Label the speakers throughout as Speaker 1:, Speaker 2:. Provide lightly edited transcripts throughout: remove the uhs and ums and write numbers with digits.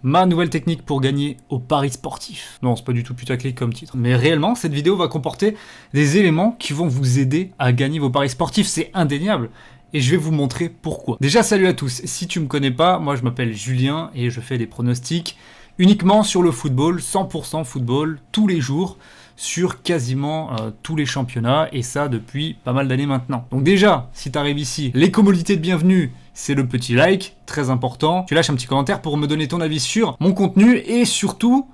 Speaker 1: Ma nouvelle technique pour gagner au paris sportif. Non, c'est pas du tout putaclic comme titre. Mais réellement, cette vidéo va comporter des éléments qui vont vous aider à gagner vos paris sportifs. C'est indéniable. Et je vais vous montrer pourquoi. Déjà, salut à tous. Si tu me connais pas, moi je m'appelle Julien et je fais des pronostics uniquement sur le football, 100% football, tous les jours, sur quasiment tous les championnats, et ça depuis pas mal d'années maintenant. Donc déjà, si tu arrives ici, les commodités de bienvenue, c'est le petit like, très important. Tu lâches un petit commentaire pour me donner ton avis sur mon contenu, et surtout,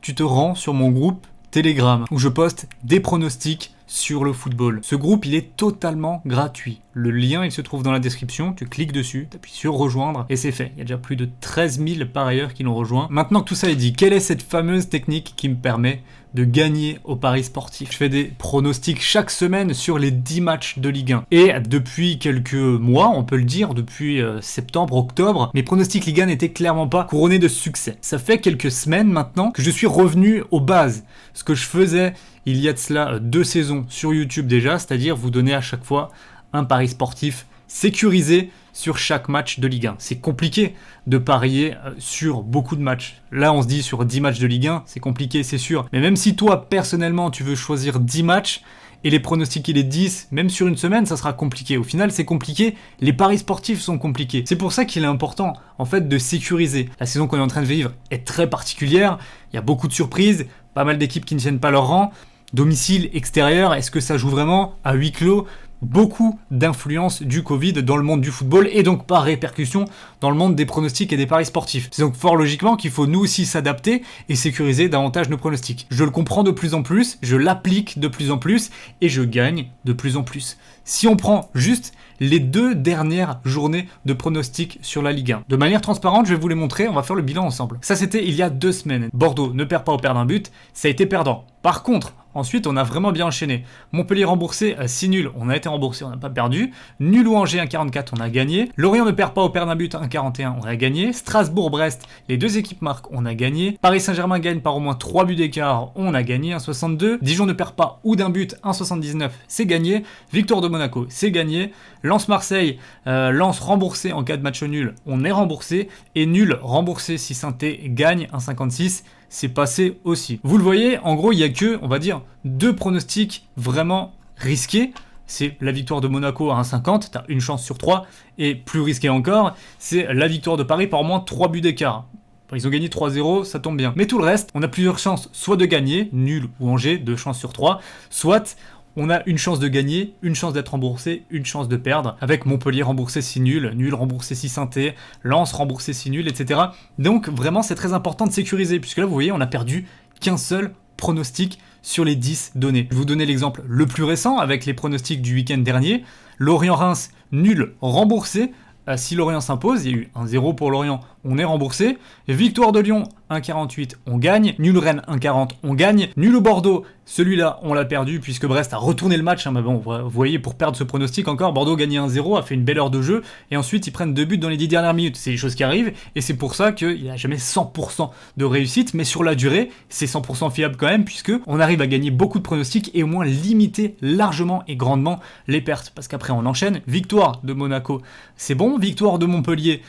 Speaker 1: tu te rends sur mon groupe Telegram, où je poste des pronostics sur le football. Ce groupe, il est totalement gratuit. Le lien, il se trouve dans la description. Tu cliques dessus, tu appuies sur rejoindre et c'est fait. Il y a déjà plus de 13 000 parieurs qui l'ont rejoint. Maintenant que tout ça est dit, quelle est cette fameuse technique qui me permet de gagner au paris sportif? Je fais des pronostics chaque semaine sur les 10 matchs de Ligue 1. Et depuis quelques mois, on peut le dire, depuis septembre, octobre, mes pronostics Ligue 1 n'étaient clairement pas couronnés de succès. Ça fait quelques semaines maintenant que je suis revenu aux bases. Ce que je faisais il y a de cela 2 saisons sur YouTube déjà, c'est-à-dire vous donner à chaque fois un pari sportif sécurisé sur chaque match de Ligue 1. C'est compliqué de parier sur beaucoup de matchs. Là, on se dit sur 10 matchs de Ligue 1, c'est compliqué, c'est sûr. Mais même si toi, personnellement, tu veux choisir 10 matchs et les pronostiquer les 10, même sur une semaine, ça sera compliqué. Au final, c'est compliqué. Les paris sportifs sont compliqués. C'est pour ça qu'il est important, en fait, de sécuriser. La saison qu'on est en train de vivre est très particulière. Il y a beaucoup de surprises, pas mal d'équipes qui ne tiennent pas leur rang. Domicile, extérieur, est-ce que ça joue vraiment à huis clos? Beaucoup d'influence du Covid dans le monde du football et donc par répercussion dans le monde des pronostics et des paris sportifs. C'est donc fort logiquement qu'il faut nous aussi s'adapter et sécuriser davantage nos pronostics. Je le comprends de plus en plus, je l'applique de plus en plus et je gagne de plus en plus. Si on prend juste les 2 dernières journées de pronostics sur la Ligue 1, de manière transparente, je vais vous les montrer, on va faire le bilan ensemble. Ça c'était il y a 2 semaines. Bordeaux ne perd pas au perdre un but, ça a été perdant. Par contre, ensuite, on a vraiment bien enchaîné. Montpellier remboursé, 6 nuls, on a été remboursé, on n'a pas perdu. Nul ou Angers, 1,44, on a gagné. Lorient ne perd pas au perdre un but, 1,41, on a gagné. Strasbourg-Brest, les 2 équipes marquent, on a gagné. Paris Saint-Germain gagne par au moins 3 buts d'écart, on a gagné, 1,62. Dijon ne perd pas ou d'un but, 1,79, c'est gagné. Victoire de Monaco, c'est gagné. Lens-Marseille, Lens remboursé en cas de match nul, on est remboursé. Et nul remboursé si Saint-Étienne gagne, 1,56. C'est passé aussi. Vous le voyez, en gros, il n'y a que, on va dire, 2 pronostics vraiment risqués. C'est la victoire de Monaco à 1,50, t'as une chance sur 3. Et plus risqué encore, c'est la victoire de Paris par au moins 3 buts d'écart. Ils ont gagné 3-0, ça tombe bien. Mais tout le reste, on a plusieurs chances, soit de gagner, nul ou Angers, 2 chances sur 3, soit on a une chance de gagner, une chance d'être remboursé, une chance de perdre, avec Montpellier remboursé 6 nuls, nul remboursé 6 Saint-Étienne, Lens remboursé 6 nuls, etc. Donc vraiment c'est très important de sécuriser, puisque là vous voyez on a perdu qu'un seul pronostic sur les 10 donnés. Je vais vous donner l'exemple le plus récent avec les pronostics du week-end dernier. Lorient-Reims, nul remboursé. Si Lorient s'impose, il y a eu 1-0 pour Lorient, on est remboursé. Victoire de Lyon, 1,48, on gagne. Nul Rennes, 1,40, on gagne. Nul au Bordeaux, celui-là, on l'a perdu puisque Brest a retourné le match. Mais bon, vous voyez, pour perdre ce pronostic encore, Bordeaux gagnait 1-0, a fait une belle heure de jeu. Et ensuite, ils prennent 2 buts dans les 10 dernières minutes. C'est des choses qui arrivent. Et c'est pour ça qu'il n'y a jamais 100% de réussite. Mais sur la durée, c'est 100% fiable quand même puisque on arrive à gagner beaucoup de pronostics et au moins limiter largement et grandement les pertes. Parce qu'après, on enchaîne. Victoire de Monaco, c'est bon. Victoire de Montpellier,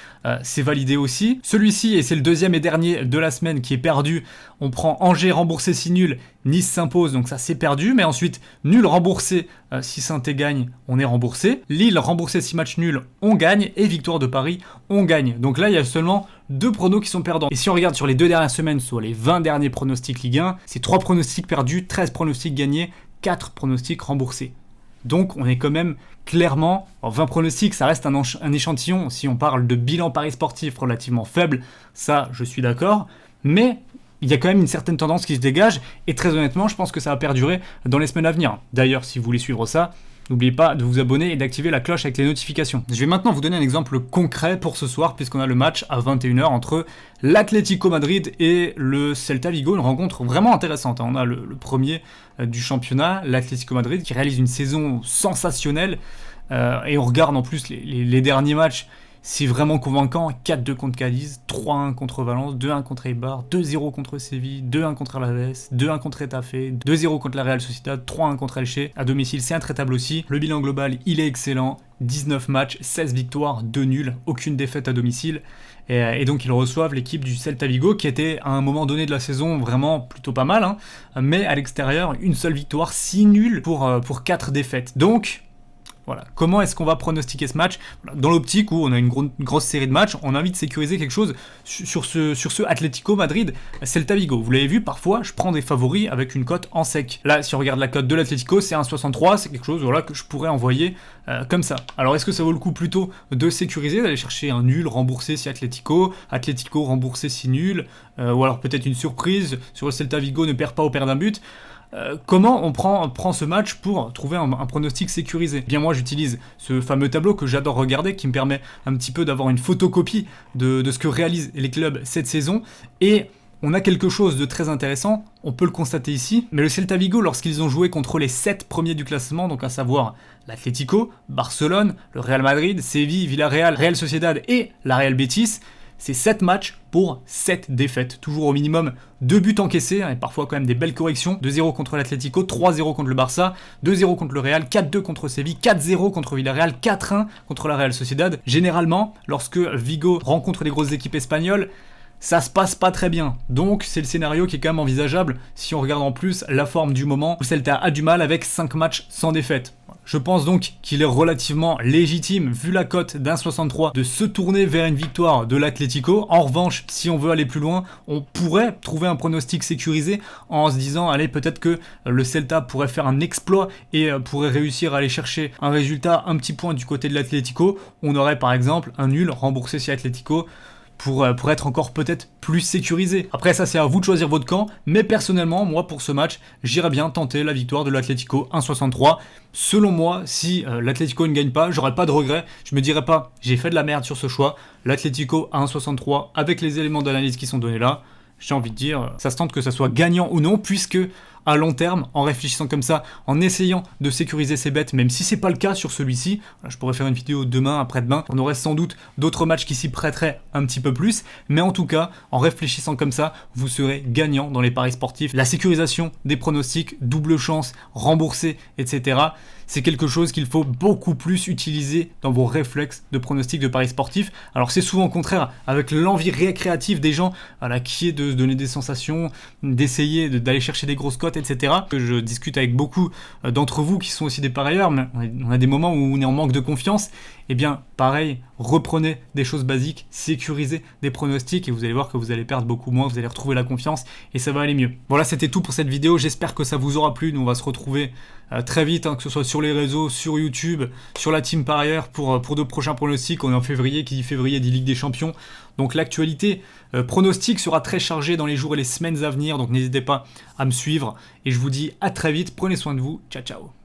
Speaker 1: c'est validé aussi. Celui-ci, et c'est le 2e et dernier de la semaine qui est perdu, on prend Angers remboursé 6 nuls, Nice s'impose, donc ça c'est perdu, mais ensuite nul remboursé, si Saint-Étienne gagne, on est remboursé. Lille remboursé 6 matchs nuls, on gagne, et victoire de Paris, on gagne. Donc là il y a seulement 2 pronos qui sont perdants. Et si on regarde sur les 2 dernières semaines, soit les 20 derniers pronostics Ligue 1, c'est 3 pronostics perdus, 13 pronostics gagnés, 4 pronostics remboursés. Donc on est quand même clairement, 20 pronostics, ça reste un échantillon, si on parle de bilan paris sportif relativement faible, ça je suis d'accord, mais il y a quand même une certaine tendance qui se dégage, et très honnêtement je pense que ça va perdurer dans les semaines à venir. D'ailleurs si vous voulez suivre ça, n'oubliez pas de vous abonner et d'activer la cloche avec les notifications. Je vais maintenant vous donner un exemple concret pour ce soir, puisqu'on a le match à 21h entre l'Atlético Madrid et le Celta Vigo, une rencontre vraiment intéressante. On a le premier du championnat, l'Atlético Madrid, qui réalise une saison sensationnelle, et on regarde en plus les derniers matchs. C'est vraiment convaincant. 4-2 contre Cadiz, 3-1 contre Valence, 2-1 contre Eibar, 2-0 contre Séville, 2-1 contre Alaves, 2-1 contre Getafe, 2-0 contre la Real Sociedad, 3-1 contre Elche. À domicile, c'est intraitable aussi. Le bilan global, il est excellent. 19 matchs, 16 victoires, 2 nuls, aucune défaite à domicile. et donc ils reçoivent l'équipe du Celta Vigo qui était à un moment donné de la saison vraiment plutôt pas mal, hein, mais à l'extérieur, une seule victoire, 6 nuls pour 4 défaites. Donc, voilà. Comment est-ce qu'on va pronostiquer ce match? Dans l'optique où on a une grosse série de matchs, on a envie de sécuriser quelque chose sur ce Atlético Madrid-Celta Vigo. Vous l'avez vu, parfois, je prends des favoris avec une cote en sec. Là, si on regarde la cote de l'Atlético, c'est 1,63, c'est quelque chose voilà, que je pourrais envoyer comme ça. Alors, est-ce que ça vaut le coup plutôt de sécuriser, d'aller chercher un nul remboursé si Atlético remboursé si nul, ou alors peut-être une surprise sur le Celta Vigo ne perd pas au perd d'un but? Comment on prend ce match pour trouver un pronostic sécurisé? Bien moi j'utilise ce fameux tableau que j'adore regarder, qui me permet un petit peu d'avoir une photocopie de ce que réalisent les clubs cette saison, et on a quelque chose de très intéressant, on peut le constater ici, mais le Celta Vigo, lorsqu'ils ont joué contre les 7 premiers du classement, donc à savoir l'Atlético, Barcelone, le Real Madrid, Séville, Villarreal, Real Sociedad et la Real Betis, c'est 7 matchs pour 7 défaites. Toujours au minimum 2 buts encaissés, et parfois quand même des belles corrections. 2-0 contre l'Atlético, 3-0 contre le Barça, 2-0 contre le Real, 4-2 contre Séville, 4-0 contre Villarreal, 4-1 contre la Real Sociedad. Généralement, lorsque Vigo rencontre les grosses équipes espagnoles, ça se passe pas très bien. Donc c'est le scénario qui est quand même envisageable si on regarde en plus la forme du moment où Celta a du mal avec 5 matchs sans défaite. Je pense donc qu'il est relativement légitime, vu la cote d'1,63, de se tourner vers une victoire de l'Atlético. En revanche, si on veut aller plus loin, on pourrait trouver un pronostic sécurisé en se disant, allez, peut-être que le Celta pourrait faire un exploit et pourrait réussir à aller chercher un résultat, un petit point du côté de l'Atlético. On aurait par exemple un nul remboursé si Atlético, pour être encore peut-être plus sécurisé. Après ça c'est à vous de choisir votre camp, mais personnellement moi pour ce match j'irais bien tenter la victoire de l'Atlético 1,63. Selon moi, si l'Atlético ne gagne pas, j'aurais pas de regret, je me dirais pas j'ai fait de la merde sur ce choix. L'Atlético à 1,63 avec les éléments d'analyse qui sont donnés là, j'ai envie de dire, ça se tente que ça soit gagnant ou non, puisque à long terme, en réfléchissant comme ça, en essayant de sécuriser ses bêtes, même si c'est pas le cas sur celui-ci, je pourrais faire une vidéo demain, après-demain, on aurait sans doute d'autres matchs qui s'y prêteraient un petit peu plus, mais en tout cas, en réfléchissant comme ça, vous serez gagnant dans les paris sportifs. La sécurisation des pronostics, double chance, remboursé, etc., c'est quelque chose qu'il faut beaucoup plus utiliser dans vos réflexes de pronostics de paris sportifs. Alors c'est souvent au contraire avec l'envie récréative des gens, voilà, qui est de se donner des sensations, d'essayer d'aller chercher des grosses cotes, etc. Que je discute avec beaucoup d'entre vous qui sont aussi des parieurs, mais on a des moments où on est en manque de confiance. Eh bien, pareil, reprenez des choses basiques, sécurisez des pronostics et vous allez voir que vous allez perdre beaucoup moins, vous allez retrouver la confiance et ça va aller mieux. Voilà, c'était tout pour cette vidéo, j'espère que ça vous aura plu. Nous, on va se retrouver très vite, hein, que ce soit sur les réseaux, sur YouTube, sur la team parieur pour de prochains pronostics. On est en février, qui dit février dit Ligue des Champions. Donc l'actualité pronostic sera très chargée dans les jours et les semaines à venir, donc n'hésitez pas à me suivre et je vous dis à très vite, prenez soin de vous, ciao ciao.